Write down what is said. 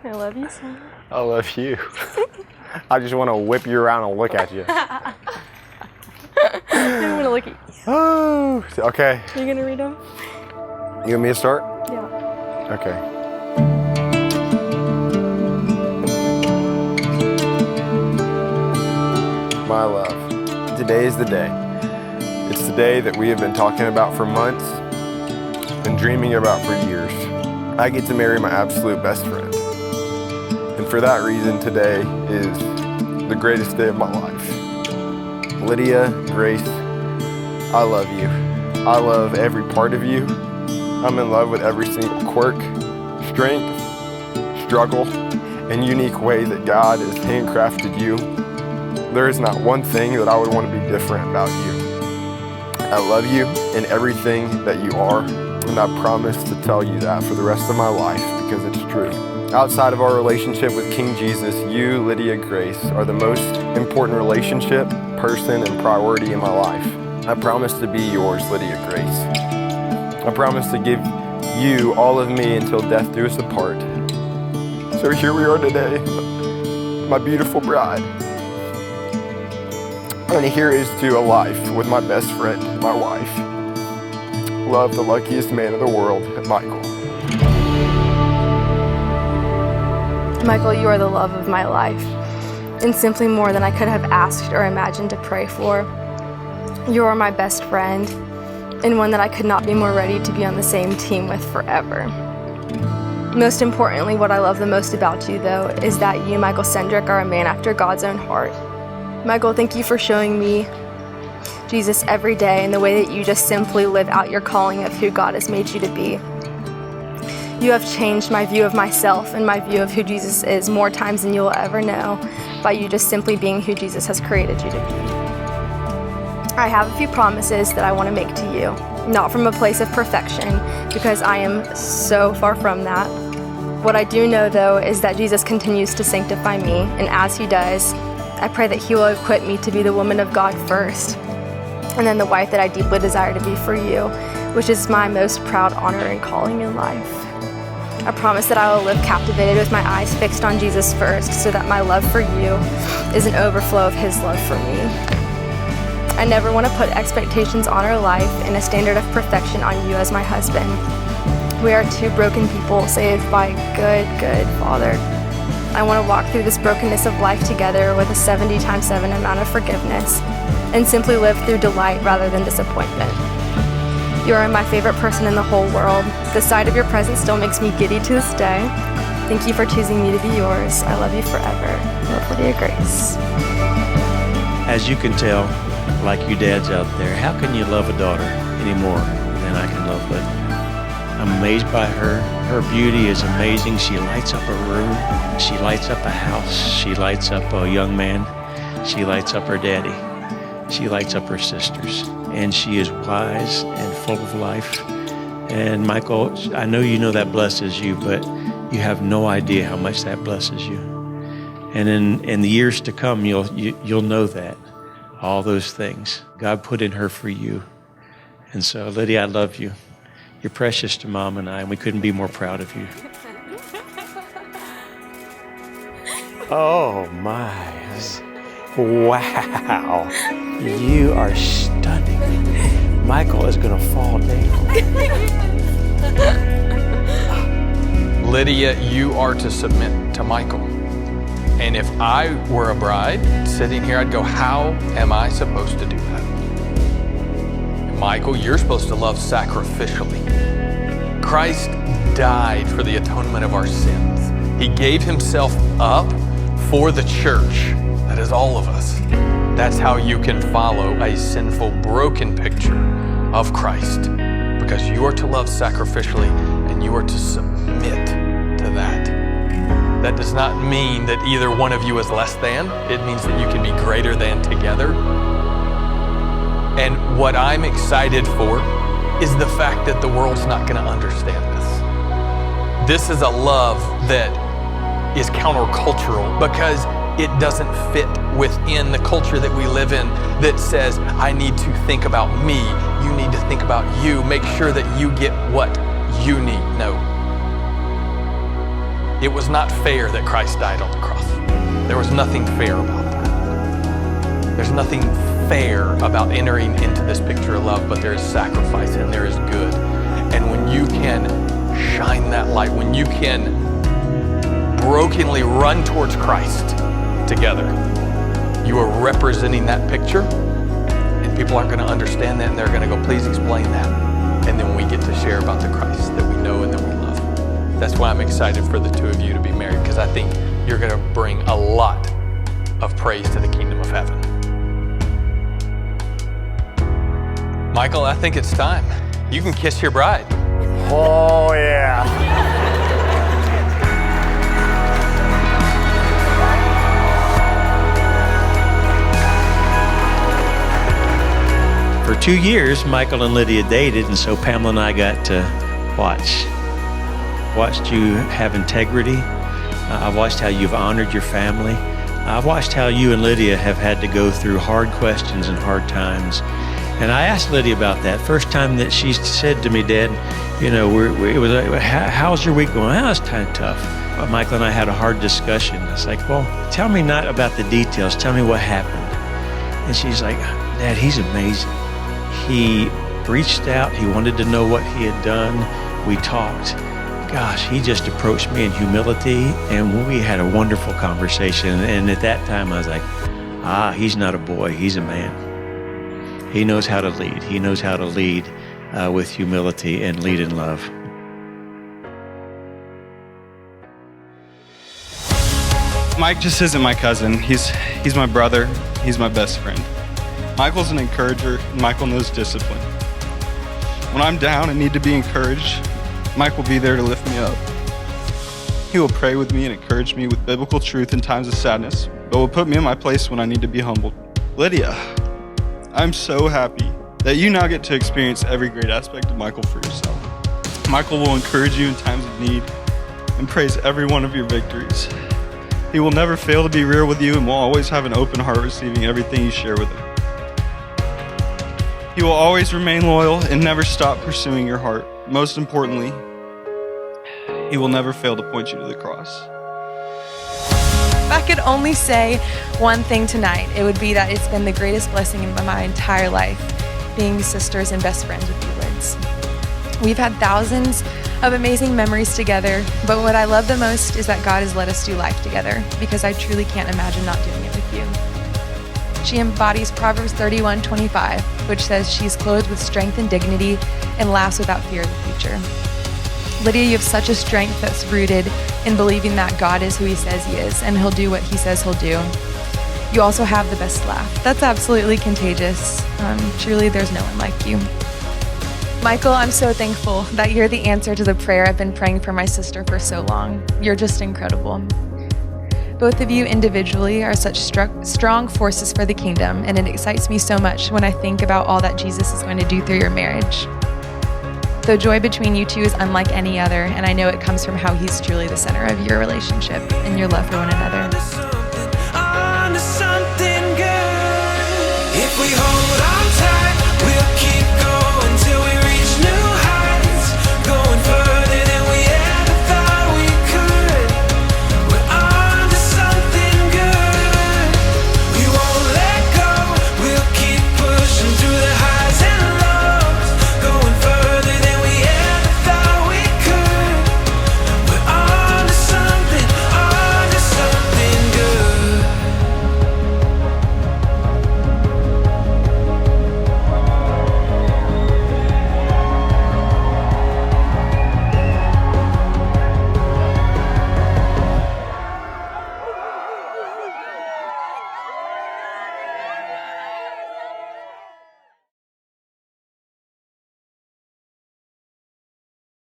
I love you so much. I love you. I just want to whip you around and look at you. I don't want to look at you. Oh, okay. Are you going to read them? You want me to start? Yeah. Okay. My love, today is the day. It's the day that we have been talking about for months and dreaming about for years. I get to marry my absolute best friend. And for that reason, today is the greatest day of my life. Lydia, Grace, I love you. I love every part of you. I'm in love with every single quirk, strength, struggle, and unique way that God has handcrafted you. There is not one thing that I would want to be different about you. I love you in everything that you are, and I promise to tell you that for the rest of my life because it's true. Outside of our relationship with King Jesus, you, Lydia Grace, are the most important relationship, person, and priority in my life. I promise to be yours, Lydia Grace. I promise to give you all of me until death do us apart. So here we are today, my beautiful bride. And here is to a life with my best friend, my wife. Love, the luckiest man in the world, Michael. Michael, you are the love of my life, and simply more than I could have asked or imagined to pray for. You are my best friend, and one that I could not be more ready to be on the same team with forever. Most importantly, what I love the most about you, though, is that you, Michael Cendric, are a man after God's own heart. Michael, thank you for showing me Jesus every day and the way that you just simply live out your calling of who God has made you to be. You have changed my view of myself and my view of who Jesus is more times than you will ever know by you just simply being who Jesus has created you to be. I have a few promises that I want to make to you, not from a place of perfection, because I am so far from that. What I do know, though, is that Jesus continues to sanctify me, and as he does, I pray that he will equip me to be the woman of God first, and then the wife that I deeply desire to be for you, which is my most proud honor and calling in life. I promise that I will live captivated with my eyes fixed on Jesus first, so that my love for you is an overflow of his love for me. I never want to put expectations on our life and a standard of perfection on you as my husband. We are two broken people saved by a good Father. I want to walk through this brokenness of life together with a 70 times 7 amount of forgiveness and simply live through delight rather than disappointment. You are my favorite person in the whole world. The sight of your presence still makes me giddy to this day. Thank you for choosing me to be yours. I love you forever. Love, Lydia Grace. As you can tell, like you dads out there, how can you love a daughter any more than I can love Lydia? I'm amazed by her. Her beauty is amazing. She lights up a room. She lights up a house. She lights up a young man. She lights up her daddy. She lights up her sisters. And she is wise and full of life. And Michael, I know you know that blesses you, but you have no idea how much that blesses you. And in the years to come, you'll know that, all those things God put in her for you. And so, Lydia, I love you. You're precious to Mom and I, and we couldn't be more proud of you. Oh my, wow, you are stunning. Michael is gonna fall down. Lydia, you are to submit to Michael. And if I were a bride sitting here, I'd go, how am I supposed to do that? Michael, you're supposed to love sacrificially. Christ died for the atonement of our sins. He gave himself up for the church. That is all of us. That's how you can follow a sinful, broken picture of Christ, because you are to love sacrificially and you are to submit to that. That does not mean that either one of you is less than. It means that you can be greater than together. And what I'm excited for is the fact that the world's not going to understand this. This is a love that is countercultural because it doesn't fit within the culture that we live in that says, I need to think about me. You need to think about you, make sure that you get what you need. No. It was not fair that Christ died on the cross. There was nothing fair about that. There's nothing fair about entering into this picture of love, but there is sacrifice and there is good. And when you can shine that light, when you can brokenly run towards Christ together, you are representing that picture, and people aren't going to understand that, and they're going to go, please explain that. And then we get to share about the Christ that we know and that we love. That's why I'm excited for the two of you to be married, because I think you're going to bring a lot of praise to the kingdom of heaven. Michael, I think it's time. You can kiss your bride. Oh, yeah. For 2 years, Michael and Lydia dated, and so Pamela and I got to watched you have integrity. I've watched how you've honored your family. I've watched how you and Lydia have had to go through hard questions and hard times. And I asked Lydia about that. First time that she said to me, Dad, you know, it was how's your week going? Oh, it's kind of tough. But Michael and I had a hard discussion. It's like, well, tell me not about the details. Tell me what happened. And she's like, Dad, he's amazing. He reached out. He wanted to know what he had done. We talked. Gosh, he just approached me in humility, and we had a wonderful conversation. And at that time, I was like, he's not a boy. He's a man. He knows how to lead. He knows how to lead with humility and lead in love. Mike just isn't my cousin. He's my brother. He's my best friend. Michael's an encourager, and Michael knows discipline. When I'm down and need to be encouraged, Mike will be there to lift me up. He will pray with me and encourage me with biblical truth in times of sadness, but will put me in my place when I need to be humbled. Lydia, I'm so happy that you now get to experience every great aspect of Michael for yourself. Michael will encourage you in times of need and praise every one of your victories. He will never fail to be real with you and will always have an open heart receiving everything you share with him. He will always remain loyal and never stop pursuing your heart. Most importantly, he will never fail to point you to the cross. If I could only say one thing tonight, it would be that it's been the greatest blessing in my entire life, being sisters and best friends with you, Lids. We've had thousands of amazing memories together, but what I love the most is that God has let us do life together, because I truly can't imagine not doing it with you. She embodies Proverbs 31:25, which says she's clothed with strength and dignity and laughs without fear of the future. Lydia, you have such a strength that's rooted in believing that God is who he says he is, and he'll do what he says he'll do. You also have the best laugh. That's absolutely contagious. Truly, there's no one like you. Michael, I'm so thankful that you're the answer to the prayer I've been praying for my sister for so long. You're just incredible. Both of you individually are such strong forces for the kingdom, and it excites me so much when I think about all that Jesus is going to do through your marriage. The joy between you two is unlike any other, and I know it comes from how he's truly the center of your relationship and your love for one another. If we hold on